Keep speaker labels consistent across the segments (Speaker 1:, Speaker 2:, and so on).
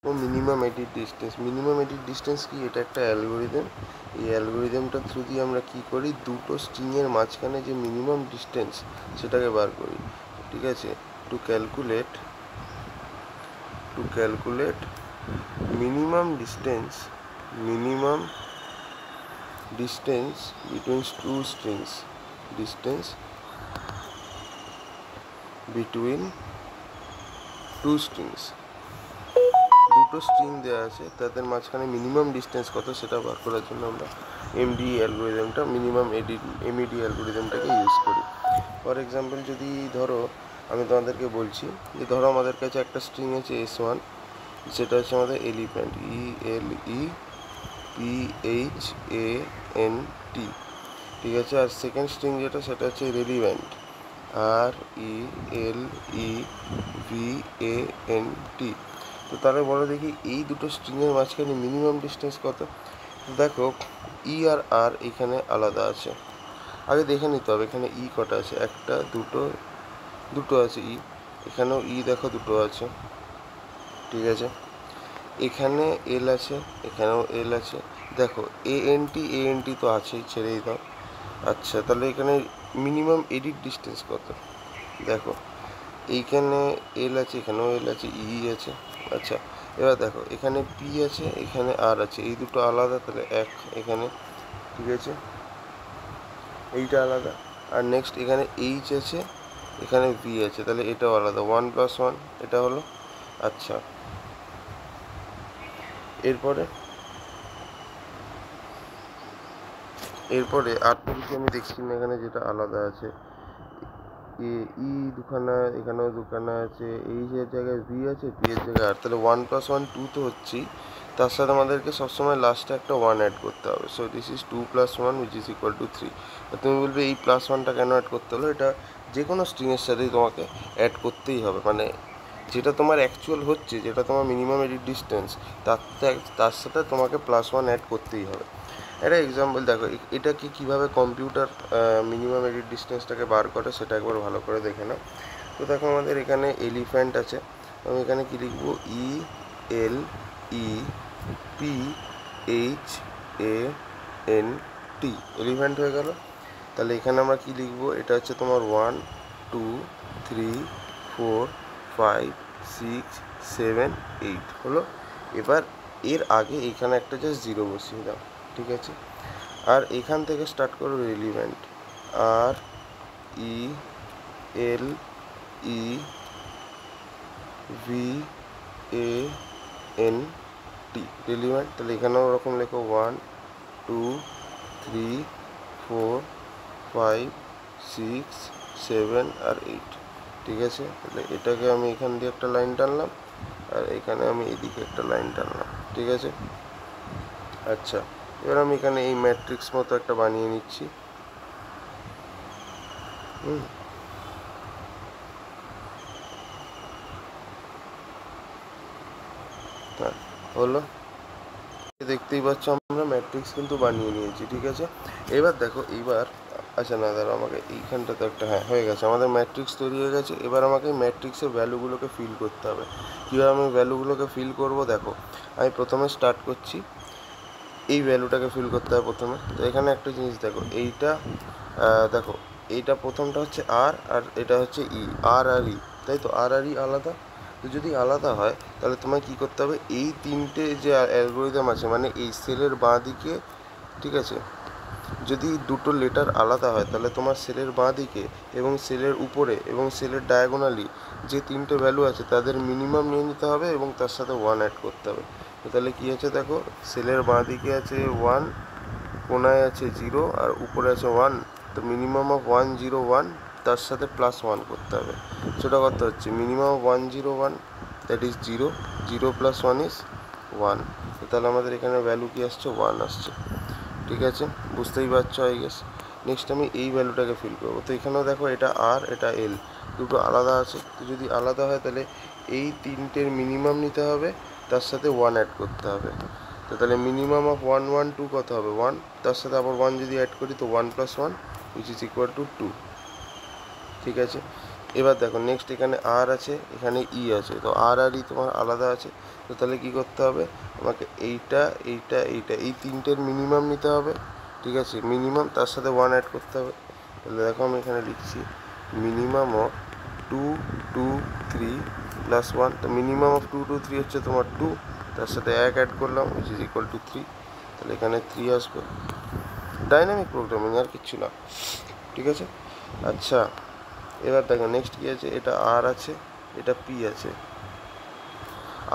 Speaker 1: Minimum edit distance কি? এটা একটা অ্যালগোরিদম। এই অ্যালগোরিদমটার থ্রু দিয়ে আমরা কি করি, দুটো স্ট্রিংয়ের মাঝখানে যে মিনিমাম ডিস্টেন্স সেটাকে বার করি। ঠিক আছে, to calculate minimum distance between two strings, distance between two strings, দুটো স্ট্রিং দেওয়া আছে, তাদের মাঝখানে মিনিমাম ডিস্টেন্স কত সেটা বার করার জন্য আমরা এমইডি অ্যালগোরিদমটাকে ইউজ করি। ফর এক্সাম্পল, যদি ধরো আমি তোমাদেরকে বলছি যে ধরো আমাদের কাছে একটা স্ট্রিং আছে S1, সেটা হচ্ছে আমাদের এলিফ্যান্ট, ELEPHANT, ঠিক আছে। আর সেকেন্ড স্ট্রিং যেটা সেটা হচ্ছে রেলিভ্যান্ট, RELEVANT। তো তাহলে বলো দেখি এই দুটো স্ট্রিংয়ের মাঝখানে মিনিমাম ডিস্টেন্স কত? দেখো ই আর আর এখানে আলাদা আছে, আগে দেখে নিতে হবে এখানে ই কটা আছে, একটা দুটো আছে ই, এখানেও ই দেখো দুটো আছে, ঠিক আছে। এখানে এল আছে, এখানেও এল আছে, দেখো এএনটি তো আছেই, ছেড়েই দাও। আচ্ছা, তাহলে এখানে মিনিমাম এডিট ডিস্টেন্স কত? দেখো এইখানে এল আছে, এখানেও এল আছে, ই আছে। আচ্ছা, এবার দেখো এখানে পি আছে, এখানে আর আছে, এই দুটো আলাদা, তাহলে এক এখানে, ঠিক আছে, এইটা আলাদা। আর নেক্সট এখানে এইচ আছে, এখানে ভি আছে, তাহলে এটাও আলাদা, 1+1 এটা হলো। আচ্ছা, এরপরে আরেকটা বিষয় আমি দেখছি না এখানে যেটা আলাদা আছে, ই দুখানা, এখানেও দুখানা আছে, এইচের জায়গায় ভি আছে, ভি এর জায়গায় আর, তাহলে 1+1 2 তো হচ্ছেই, তার সাথে আমাদেরকে সবসময় লাস্টে একটা 1 অ্যাড করতে হবে। So this is 2+1 which is equal to 3। তুমি বলবে এই +1টা কেন অ্যাড করতে হলো? এটা যে কোনো স্ট্রিংয়ের সাথেই তোমাকে অ্যাড করতেই হবে, মানে যেটা তোমার অ্যাকচুয়াল হচ্ছে, যেটা তোমার মিনিমাম এডিট ডিস্টেন্স, তার সাথে তোমাকে +1 অ্যাড করতেই হবে। একটা এক্সাম্পল দেখো, এটাকে কীভাবে কম্পিউটার মিনিমাম এডিট ডিস্টেন্সটাকে বার করে সেটা একবার ভালো করে দেখে নাও। তো দেখো আমাদের এখানে এলিফ্যান্ট আছে, আমি এখানে কী লিখবো, ELEPHANT, এলিফ্যান্ট হয়ে গেল। তাহলে এখানে আমরা কী লিখবো, এটা হচ্ছে তোমার 1 2 3 4 5 6 7 8 হলো। এবার এর আগে এখানে একটা জাস্ট 0 বসিয়ে দাও, ঠিক আছে। আর এখান থেকে স্টার্ট করো রেলিভ্যান্ট, RELEVANT, রেলিভ্যান্ট। তাহলে এখানেও ওরকম লেখো 1 2 3 4 5 6 7 আর 8, ঠিক আছে। তাহলে এটাকে আমি এখান দিয়ে একটা লাইন টানলাম, আর এখানে আমি এদিকে একটা লাইন টানলাম, ঠিক আছে। আচ্ছা, এবার আমি এখানে এই ম্যাট্রিক্স মতো একটা বানিয়ে নিচ্ছি। হ্যাঁ, হলো, দেখতেই পাচ্ছ আমরা ম্যাট্রিক্স কিন্তু বানিয়ে নিয়েছি, ঠিক আছে। এবার দেখো, আচ্ছা না দাঁড়াও, আমাকে এইখানটাতে একটা, হ্যাঁ হয়ে গেছে, আমাদের ম্যাট্রিক্স তৈরি হয়ে গেছে। এবার আমাকে ম্যাট্রিক্সের ভ্যালুগুলোকে ফিল করতে হবে। কীভাবে আমি ভ্যালুগুলোকে ফিল করব? দেখো, আমি প্রথমে স্টার্ট করছি, এই ভ্যালুটাকে ফিল করতে হবে প্রথমে। তো এখানে একটা জিনিস দেখো, দেখো এইটা প্রথমটা হচ্ছে আর এটা হচ্ছে ই, আর ই, তাই তো, আর ই আলাদা। তো যদি আলাদা হয় তাহলে তোমায় কী করতে হবে, এই তিনটে যে অ্যালগোরিদম আছে, মানে এই সেলের বাঁ দিকে, ঠিক আছে, যদি দুটো লেটার আলাদা হয় তাহলে তোমার সেলের বাঁ দিকে এবং সেলের উপরে এবং সেলের ডায়াগোনালি যে তিনটে ভ্যালু আছে তাদের মিনিমাম নিয়ে নিতে হবে এবং তার সাথে 1 অ্যাড করতে হবে। তো তাহলে কী আছে দেখো, সেলের বাঁ দিকে আছে 1, কোনায় আছে 0 আর উপরে আছে 1, তো মিনিমাম অফ 101, তার সাথে +1 করতে হবে। সেটা কত হচ্ছে, minimum of 101, that is 0, 0 + 1 is 1। তো তাহলে আমাদের এখানে ভ্যালু কি আসছে, 1 আসছে, ঠিক আছে, বুঝতেই পারছো আই গেস। নেক্সট আমি এই ভ্যালুটাকে ফিল করবো। তো এখানেও দেখো, এটা আর এটা এল, দুটো আলাদা আছে। তো যদি আলাদা হয় তাহলে এই তিনটের মিনিমাম নিতে হবে, তার সাথে 1 অ্যাড করতে হবে। তো তাহলে মিনিমাম অফ 112 কত হবে, 1, তার সাথে আবার 1 যদি অ্যাড করি তো 1 + 1 উইচ ইজ ইকুয়াল টু 2, ঠিক আছে। এবার দেখো নেক্সট এখানে আর আছে, এখানে ই আছে, তো আর আর ই তোমার আলাদা আছে, তো তাহলে কী করতে হবে আমাকে এইটা এইটা এইটা এই তিনটের মিনিমাম নিতে হবে, ঠিক আছে, মিনিমাম, তার সাথে 1 অ্যাড করতে হবে। তাহলে দেখো আমি এখানে লিখছি মিনিমাম অফ 2 2 3 প্লাস 1, তো মিনিমাম অফ 2 2 3 হচ্ছে তোমার 2, তার সাথে 1 অ্যাড করলাম উইচ ইজ ইকুয়াল টু 3, তাহলে এখানে 3 আসবে। ডাইনামিক প্রোগ্রামিং, আর কিচ্ছু না, ঠিক আছে। আচ্ছা এবার দেখো নেক্সট কী আছে, এটা আর আছে, এটা পি আছে,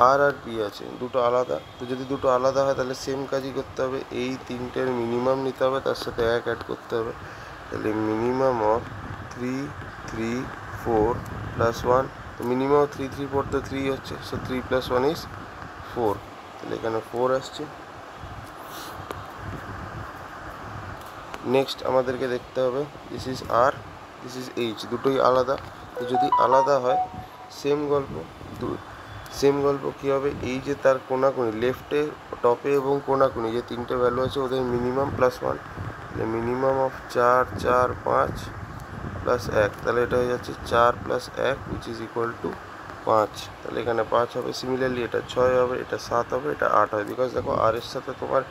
Speaker 1: আর আর পি আছে, দুটো আলাদা, তো যদি দুটো আলাদা হয় তাহলে সেম কাজই করতে হবে, এই তিনটের মিনিমাম নিতে হবে, তার সাথে 1 অ্যাড করতে হবে, তাহলে মিনিমাম অফ 3 3 4 প্লাস 1, তো মিনিমাম 3 3 4 তো 3 হচ্ছে, সো 3 প্লাস 1 ইজ 4, তাহলে এখানে 4 আসছে। নেক্সট আমাদেরকে দেখতে হবে this is R, this is H, দুটোই আলাদা, তো যদি আলাদা হয় সেম গল্প, সেম গল্প কী হবে, এই যে তার কোনাকুনি লেফটে টপে এবং কোনাকুনি যে তিনটে ভ্যালু আছে ওদের মিনিমাম প্লাস 1, তাহলে মিনিমাম অফ 4 4 5 প্লাস 1, তাহলে এটা হয়ে যাচ্ছে 4 plus 1 which is equal to 5, তাহলে এখানে 5 হবে। সিমিলারলি এটা 6 হবে, এটা 7 হবে, এটা 8 হবে, বিকজ দেখো আর এর সাথে তোমার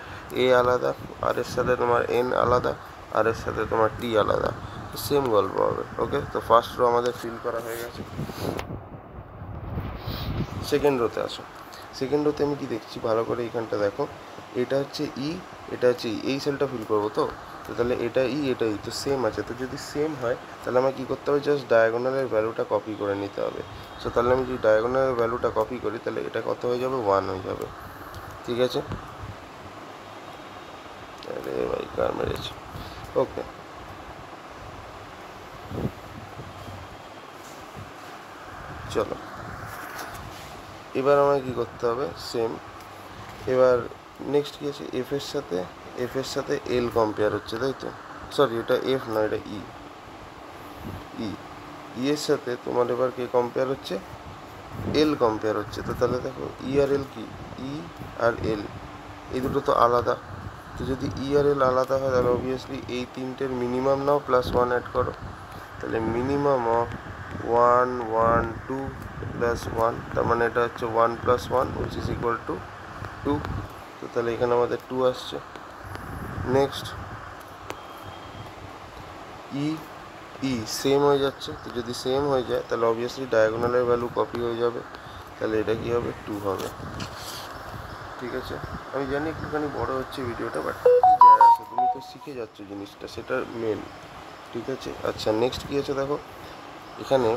Speaker 1: এ আলাদা, আর এর সাথে তোমার এন আলাদা, আর এর সাথে তোমার টি আলাদা, সেম গল্প হবে। ওকে, তো ফার্স্ট রো আমাদের ফিল করা হয়ে গেছে। সেকেন্ড রোতে আসো, সেকেন্ড রোতে আমি কি দেখছি ভালো করে এইখানটা দেখো, এটা হচ্ছে ই, এটা হচ্ছে ই, এই সেলটা ফিল করবো, তো তাহলে এটা ই এটা ই তো সেম আছে, তো যদি সেম হয় তাহলে আমার কী করতে হবে, জাস্ট ডায়াগোনালের ভ্যালুটা কপি করে নিতে হবে। সো তাহলে আমি যদি ডায়াগোনালের ভ্যালুটা কপি করি তাহলে এটা কত হয়ে যাবে, 1 হয়ে যাবে, ঠিক আছে। আরে ভাই কার মেরেছে, ওকে। চলো এবার আমায় কী করতে হবে, সেম, এবার নেক্সট কী আছে, এফ এর সাথে এল কম্পেয়ার হচ্ছে, তাই তো, সরি এটা এফ না, এটা ই, ই এর সাথে তোমার এবার কে কম্পেয়ার হচ্ছে, এল কম্পেয়ার হচ্ছে, তো তাহলে দেখো ই আর এল কি, ই আর এল এই দুটো তো আলাদা, তো যদি ই আর এল আলাদা হয় তাহলে অবভিয়াসলি এই তিনটের মিনিমাম নাও প্লাস 1 অ্যাড করো, তাহলে মিনিমাম অফ 1 1 2 প্লাস 1, তার মানে এটা হচ্ছে 1 plus 1 which is equal to 2, তো তাহলে এখানে আমাদের 2 আসছে। নেক্সট ই ই সেম হয়ে যাচ্ছে, তো যদি সেম হয়ে যায় তাহলে অবভিয়াসলি ডায়াগোনালের ভ্যালু কপি হয়ে যাবে, তাহলে এটা কী হবে, 2 হবে, ঠিক আছে। আমি জানি একটুখানি বড় হচ্ছে ভিডিওটা, বাট কী যায় আসে, তুমি তো শিখে যাচ্ছ জিনিসটা, সেটা মেন, ঠিক আছে। আচ্ছা নেক্সট কী আছে দেখো, এখানে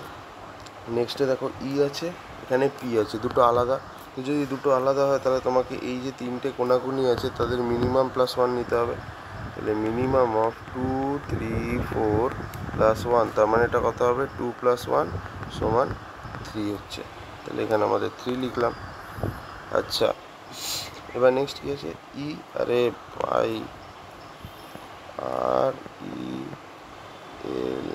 Speaker 1: নেক্সটে দেখো ই আছে, এখানে পি আছে, দুটো আলাদা, তো যদি দুটো আলাদা হয় তাহলে তোমাকে এই যে তিনটে কোনাকুনি আছে তাদের মিনিমাম প্লাস 1 নিতে হবে, তাহলে মিনিমাম অফ 2 3 4 প্লাস 1, তার মানে এটা কত হবে, 2 প্লাস 1 সমান 3 হচ্ছে, তাহলে এখানে আমাদের 3 লিখলাম। আচ্ছা এবার নেক্সট কী আছে, ই, আরে ভাই আর ই এল,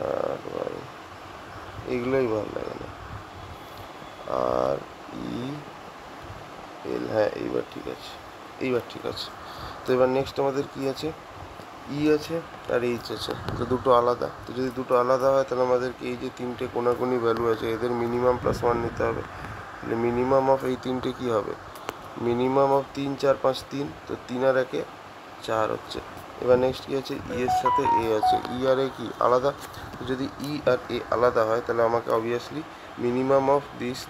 Speaker 1: আর ভাই এগুলোই ভালো লাগে না, আর ই এল, হ্যাঁ এইবার ঠিক আছে, এইবার ঠিক আছে। তো এবার নেক্সট আমাদের কি আছে, ই আছে আর এইচ আছে, তো দুটো আলাদা, তো যদি দুটো আলাদা হয় তাহলে আমাদেরকে এই যে তিনটে কোনাকুনি ভ্যালু আছে এদের মিনিমাম প্লাস 1 নিতে হবে, তাহলে মিনিমাম অফ এই তিনটে কী হবে, মিনিমাম অফ 3 4 5 3, তো 3 আর 1 4 হচ্ছে। এবার নেক্সট কী আছে, ই এর সাথে এ আছে, ই আর এ কি আলাদা, তো যদি ই আর এ আলাদা হয় তাহলে আমাকে অবভিয়াসলি মিনিমাম অফ দিস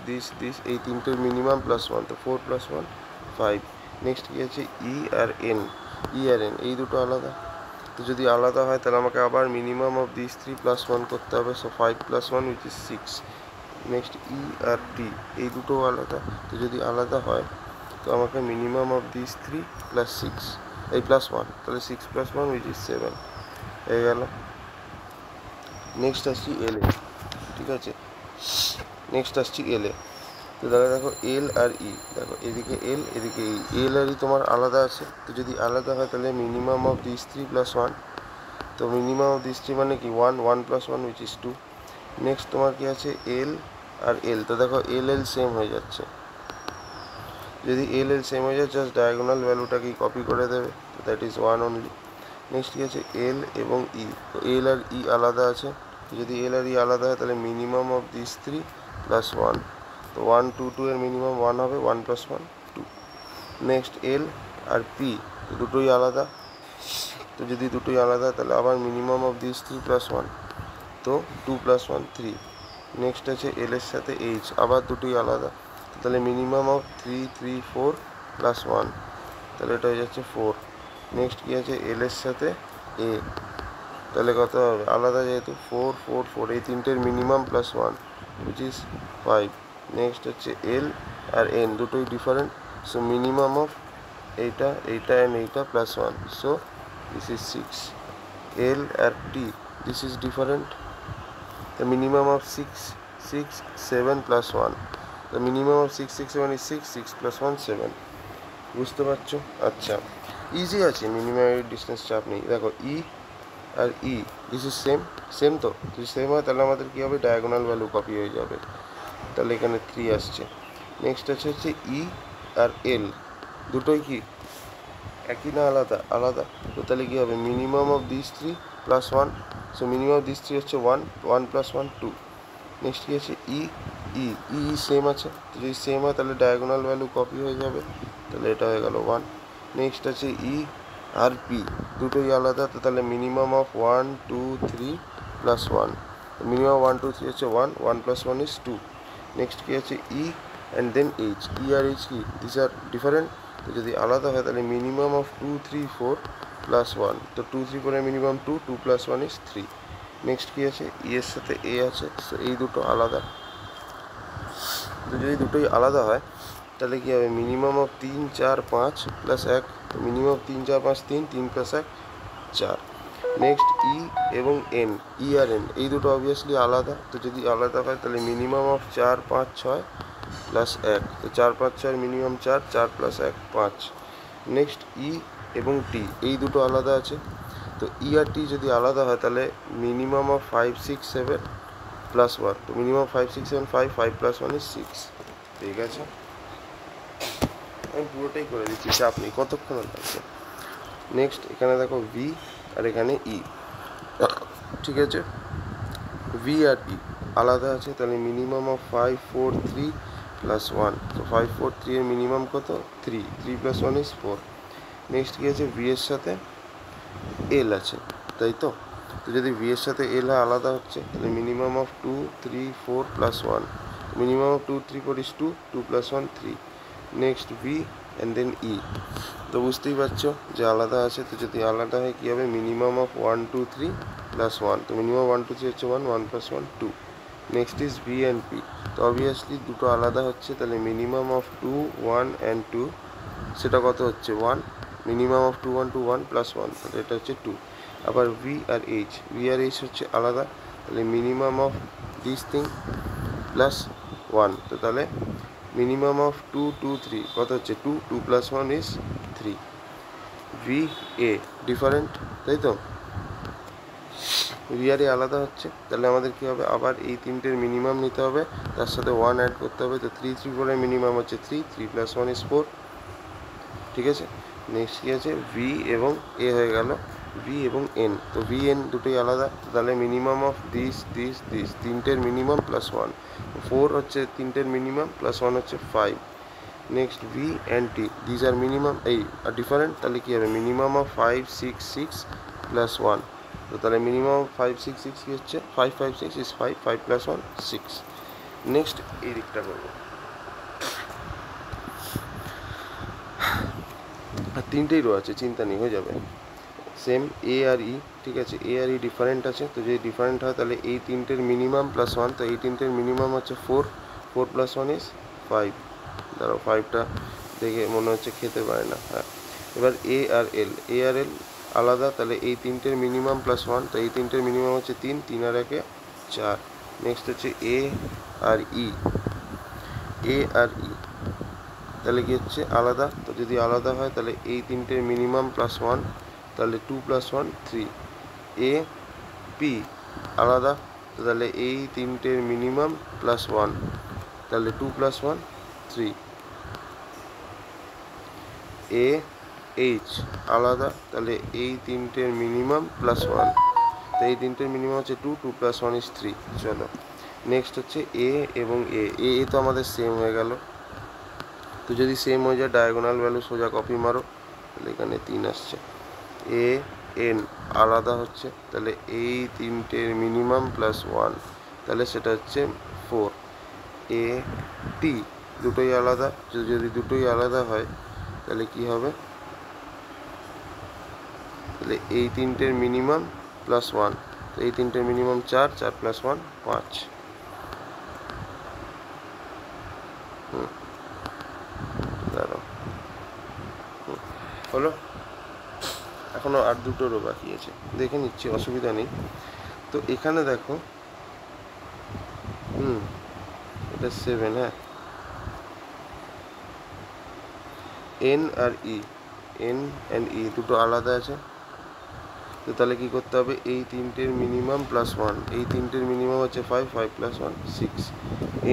Speaker 1: এই তিনটের মিনিমাম প্লাস 1, তো 4 প্লাস 1 5। নেক্সট কী আছে, ই আর এন এই দুটো আলাদা, তো যদি আলাদা হয় তাহলে আমাকে আবার মিনিমাম অফ দিস 3 প্লাস 1 করতে হবে, so 5 plus 1 which is 6। Next E আর টি এই দুটো আলাদা, তো যদি আলাদা হয় তো আমাকে মিনিমাম অফ দিস 3 প্লাস 6 এই প্লাস 1, তাহলে 6 প্লাস 1 উইচ ইজ 7 হয়ে গেল। নেক্সট আসছি এল এ, ঠিক আছে, নেক্সট আসছি এল এ, তো তাহলে দেখো এল আর ই, দেখো এদিকে এল এদিকে ই, এল আর ই তোমার আলাদা আছে, তো যদি আলাদা হয় তাহলে মিনিমাম অফ দিস 3 প্লাস 1, তো মিনিমাম অফ দিস 3 মানে কি 1 1 প্লাস 1 উইচ ইজ 2। নেক্সট তোমার কি আছে, এল আর এল, তো দেখো এল সেম হয়ে যাচ্ছে, যদি এল সেম হয়ে যায় জাস্ট ডায়াগোনাল ভ্যালুটাকেই কপি করে দেবে, তো দ্যাট ইজ 1 অনলি। নেক্সট কি আছে এল এবং ই, তো এল আর ই আলাদা আছে, যদি এল আর ই আলাদা হয় তাহলে minimum of this three plus one, তো 1 2 2 এর মিনিমাম 1 হবে, 1 + 1 2। নেক্সট এল আর পি দুটোই আলাদা, তো যদি দুটোই আলাদা তাহলে আবার minimum of this three plus one, তো 2 + 1 3। নেক্সট আছে এল এর সাথে এইচ, আবার দুটোই আলাদা, তাহলে মিনিমাম অফ 3 3 4 + 1, তাহলে এটা হয়ে যাচ্ছে 4। নেক্সট কি আছে এল এর সাথে এ, তাহলে কত হবে আলাদা যেহেতু 4 4 4, এই তিনটের minimum plus 1 which is 5। Next হচ্ছে এল আর এন দুটোই ডিফারেন্ট, সো মিনিমাম অফ এইটা এইটা অ্যান্ড এইটা plus 1, so this is 6। L আর T this is different, the minimum of 6 6 7 + 1, the minimum of 6 6 7 is 6 6 + 1 7। বুঝতে পারছো? আচ্ছা, ইজি আছে, মিনিমাম ডিস্টেন্স চাপ নেই। দেখো ই আর E this is same same, তো যদি সেম হয় তাহলে আমাদের কী হবে ডায়াগোনাল ভ্যালু কপি হয়ে যাবে, তাহলে এখানে 3 আসছে। নেক্সট হচ্ছে ই আর এল দুটোই কি একই না আলাদা? আলাদা, তো তাহলে কী হবে minimum of this three plus 1, so minimum of this three হচ্ছে 1 1 + 1 2। নেক্সট কী আছে ই ই ই সেম আছে, যদি সেম হয় তাহলে ডায়াগোনাল ভ্যালু কপি হয়ে যাবে, তাহলে এটা হয়ে গেল 1। নেক্সট আছে ই আর পি দুটোই আলাদা, তো তাহলে মিনিমাম অফ 1 2 3 + 1, মিনিমাম 1 2 3 হচ্ছে 1 1 + 1 is 2। নেক্সট কী আছে E and then H, E আর এইচ কি দিস আর ডিফারেন্ট, তো যদি আলাদা হয় তাহলে মিনিমাম অফ 2 3 4 + 1, তো 2 3 4 মিনিমাম 2 2 + 1 is 3। নেক্সট কী আছে ই এর সাথে এ আছে, সো এই দুটো আলাদা, তো যদি দুটোই আলাদা হয় তাহলে কী হবে মিনিমাম অফ 3 4 5 + 1, তো মিনিমাম 3 4 5 3 3 + 1 4। নেক্সট ই এবং এন, ই আর এন এই দুটো অবভিয়াসলি আলাদা, তো যদি আলাদা হয় তাহলে মিনিমাম অফ 4 5 6 + 1, তো 4 5 6 মিনিমাম 4 4 + 1 5। নেক্সট ই এবং টি এই দুটো আলাদা আছে, তো ই আর টি যদি আলাদা হয় তাহলে মিনিমাম অফ 5 6 7 + 1, তো মিনিমাম 5 6 7 5 5 + 1 is 6। ঠিক আছে, আমি পুরোটাই করে দিচ্ছি, চাপ নেই, কতক্ষণ লাগছে। নেক্সট এখানে দেখো ভি আর এখানে ই, ঠিক আছে ভি আর ই আলাদা আছে, তাহলে মিনিমাম অফ 5 4 3 + 1, তো 5 4 3 এর মিনিমাম কত 3 3 + 1 is 4। নেক্সট কী আছে ভি এর সাথে এল আছে, তাই তো, তো যদি ভি এর সাথে এল হয় আলাদা হচ্ছে, তাহলে minimum of 2 3 4 + 1, minimum of 2 3 4 is 2 2 + 1 3। Next V and then E, তো বুঝতেই পারছো যে আলাদা আছে, তো যদি আলাদা হয় কী হবে মিনিমাম অফ 1 2 3 + 1, তো মিনিমাম 1 2 3 হচ্ছে 1 1 + 1 2। Next is V and P, তো অবভিয়াসলি দুটো আলাদা হচ্ছে, তাহলে মিনিমাম অফ 2 1 অ্যান্ড 2 সেটা কত হচ্ছে 1, মিনিমাম অফ 2 1 2 1 + 1, তাহলে এটা হচ্ছে 2। আবার ভি আর এইচ হচ্ছে আলাদা, তাহলে minimum of this thing plus 1, তো তাহলে মিনিমাম অফ 2 2 3 কত হচ্ছে 2 2 + 1 is 3। ভি এ ডিফারেন্ট, তাই তো, ভি আর এ আলাদা হচ্ছে, তাহলে আমাদের কী হবে আবার এই তিনটের মিনিমাম নিতে হবে, তার সাথে 1 অ্যাড করতে হবে, তো 3 3 4 এর মিনিমাম হচ্ছে 3 3 + 1 is 4। ঠিক আছে, নেক্সট কী আছে ভি এবং এ হয়ে গেল, ভি এবং এন, তো ভি এন দুটোই আলাদা, তাহলে মিনিমাম অফ দিস তিনটের মিনিমাম + 1, 4 হচ্ছে তিনটের মিনিমাম + 1 হচ্ছে 5। Next V and T this are minimum এই আর ডিফারেন্ট, তাহলে কী হবে মিনিমাম অফ 5 6 6 + 1, তো তাহলে মিনিমাম 5 6 6 কী হচ্ছে 5 5 6 is 5 5 + 1 6। নেক্সট এই দিকটা করবো, আর তিনটেই রো আছে, চিন্তা নেই হয়ে যাবে সেম এ আর ই। ঠিক আছে, এ আর ই ডিফারেন্ট আছে, তো যদি ডিফারেন্ট হয় তাহলে এই তিনটের মিনিমাম + 1, তো এই তিনটের মিনিমাম হচ্ছে 4 4 + 1 is 5। ধরো 5টা দেখে মনে হচ্ছে খেতে পারে না, হ্যাঁ। এবার এ আর এল আলাদা, তাহলে এই তিনটের মিনিমাম + 1, তো এই তিনটের মিনিমাম হচ্ছে 3 3 আর 1 4। নেক্সট হচ্ছে এ আর ই তাহলে কি হচ্ছে আলাদা, তো যদি আলাদা হয় তাহলে এই তিনটের মিনিমাম + 1, তাহলে 2 + 1 3। এ পি আলাদা, তো তাহলে এই তিনটের মিনিমাম + 1, তাহলে 2 + 1 3। এ এইচ আলাদা, তাহলে এই তিনটের মিনিমাম প্লাস ওয়ান, তো এই তিনটের মিনিমাম হচ্ছে 2, 2 + 1 = 3। চলো নেক্সট হচ্ছে এ এবং এ তো আমাদের সেম হয়ে গেল। তো যদি সেম হয়ে যায় ডায়াগোনাল ভ্যালু সোজা কপি মারো, তাহলে এখানে 3 আসছে। এ এন আলাদা হচ্ছে, তাহলে এই তিনটের মিনিমাম প্লাস ওয়ান, তাহলে সেটা হচ্ছে 4। এ টি দুটোই আলাদা, যদি দুটোই আলাদা হয় তাহলে কি হবে, তাহলে এই তিনটের মিনিমাম প্লাস ওয়ান, তো এই তিনটের মিনিমাম 4, 4 + 1 5। দাঁড়াও, হলো। এখনো আর দুটোরও বাকি আছে, দেখে নিচ্ছি, অসুবিধা নেই। তো এখানে দেখো, এটা 7, হ্যাঁ। এন আর ই, এন অ্যান্ড ই দুটো আলাদা আছে, তো তাহলে কী করতে হবে, এই তিনটের মিনিমাম প্লাস ওয়ান, এই তিনটের মিনিমাম হচ্ছে 5, 5 + 1 6।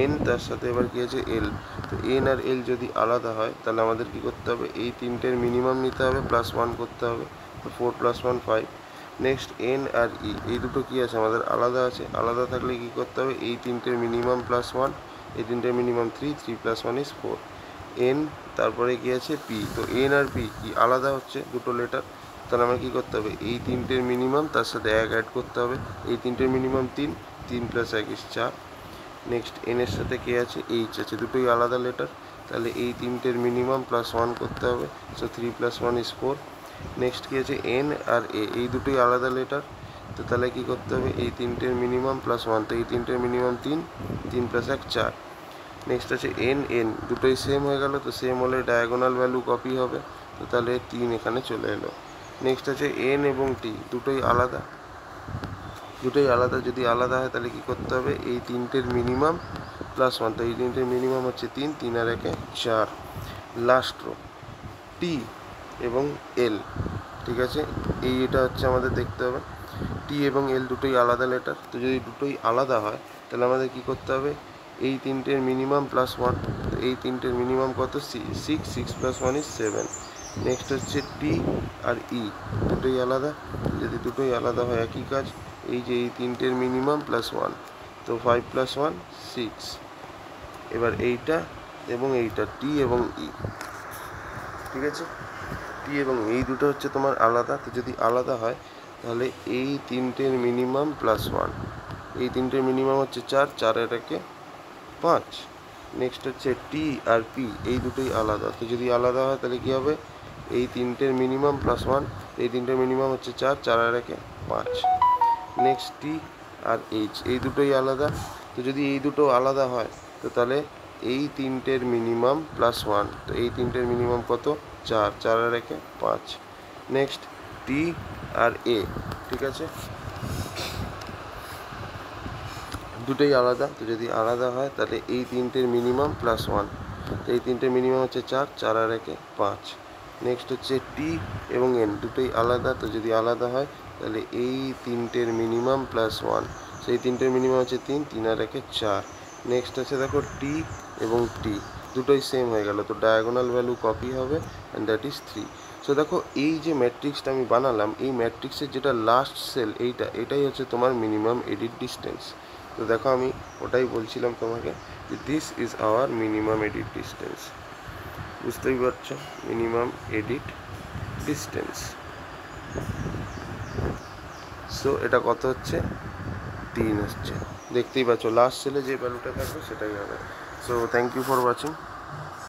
Speaker 1: এন তার সাথে এবার কী আছে এল, তো এন আর এল যদি আলাদা হয় তাহলে আমাদের কী করতে হবে, এই তিনটের মিনিমাম নিতে হবে, প্লাস ওয়ান করতে হবে, তো 4 + 1 5। নেক্সট এন আর ই, এই দুটো কী আছে আমাদের আলাদা আছে, আলাদা থাকলে কী করতে হবে, এই তিনটের মিনিমাম প্লাস ওয়ান, এই তিনটের মিনিমাম 3, 3 + 1 = 4। এন তারপরে কী আছে পি, তো এন আর পি কি আলাদা হচ্ছে দুটো লেটার, তাহলে আমার কী করতে হবে, এই তিনটের মিনিমাম তার সাথে 1 অ্যাড করতে হবে, এই তিনটের মিনিমাম 3, 3 + 1 = 4। নেক্সট এনের সাথে কে আছে, এইচ আছে, দুটোই আলাদা লেটার, তাহলে এই তিনটের মিনিমাম প্লাস ওয়ান করতে হবে, সো 3 + 1 = 4। নেক্সট কী আছে এন আর এ, এই দুটোই আলাদা লেটার, তো তাহলে কী করতে হবে, এই তিনটের মিনিমাম প্লাস ওয়ান, তো এই তিনটের মিনিমাম 3, 3 + 1 4। নেক্সট আছে এন এন, দুটোই সেম হয়ে গেল, তো সেম হলে ডায়াগোনাল ভ্যালু কপি হবে, তো তাহলে 3 এখানে চলে এলো। নেক্সট আছে এন এবং টি, দুটোই আলাদা, দুটোই আলাদা, যদি আলাদা হয় তাহলে কী করতে হবে, এই তিনটের মিনিমাম প্লাস ওয়ান, তো এই তিনটের মিনিমাম হচ্ছে 3, 3 আর 1 4। লাস্ট রো টি এবং এল, ঠিক আছে, এটা হচ্ছে আমাদের দেখতে হবে, টি এবং এল দুটোই আলাদা লেটার, তো যদি দুটোই আলাদা হয় তাহলে আমাদের কী করতে হবে, এই তিনটের মিনিমাম প্লাস ওয়ান, তো এই তিনটের মিনিমাম কত, 6, 6 + 1 = 7। নেক্সট হচ্ছে টি আর ই, দুটোই আলাদা, যদি দুটোই আলাদা হয় একই কাজ, এই যে এই তিনটের মিনিমাম প্লাস ওয়ান, তো 5 + 1 = 6। এবার এইটা এবং এইটা টি এবং ই, ঠিক আছে, টি এবং এই দুটো হচ্ছে তোমার আলাদা, তো যদি আলাদা হয় তাহলে এই তিনটের মিনিমাম প্লাস ওয়ান, এই তিনটের মিনিমাম হচ্ছে 4, 4 আর 1 5। নেক্সট হচ্ছে টি আর পি, এই দুটোই আলাদা, তো যদি আলাদা হয় তাহলে কী হবে, এই তিনটের মিনিমাম প্লাস ওয়ান, এই তিনটের মিনিমাম হচ্ছে 4, 4 আর 1 5। নেক্সট টি আর এইচ, এই দুটোই আলাদা, তো যদি এই দুটো আলাদা হয় তো তাহলে এই তিনটের মিনিমাম প্লাস ওয়ান, তো এই তিনটের মিনিমাম কত, 4, 4 আর 1 5। নেক্সট টি আর এ, ঠিক আছে, দুটোই আলাদা, তো যদি আলাদা হয় তাহলে এই তিনটের মিনিমাম প্লাস ওয়ান, তো এই তিনটের মিনিমাম হচ্ছে 4, 4 আর 1 5। নেক্সট হচ্ছে টি এবং এন, দুটোই আলাদা, তো যদি আলাদা হয় তাহলে এই তিনটের মিনিমাম প্লাস ওয়ান, সেই তিনটের মিনিমাম হচ্ছে 3, 3 আর 1 4। নেক্সট আছে দেখো টি এবং টি, দুটোই সেম হয়ে গেল, তো ডায়াগোনাল ভ্যালু কপি হবে অ্যান্ড দ্যাট ইজ 3। সো দেখো এই যে ম্যাট্রিক্সটা আমি বানালাম, এই ম্যাট্রিক্সের যেটা লাস্ট সেল এটাই হচ্ছে তোমার মিনিমাম এডিট ডিস্টেন্স। তো দেখো আমি ওটাই বলছিলাম তোমাকে যে this is our minimum edit distance, বুঝতেই পারছো, মিনিমাম এডিট ডিস্টেন্স। সো এটা কত হচ্ছে, 3 হচ্ছে, দেখতেই পাচ্ছ লাস্ট সেলে যে ভ্যালুটা থাকবে সেটাই হবে। So thank you for watching.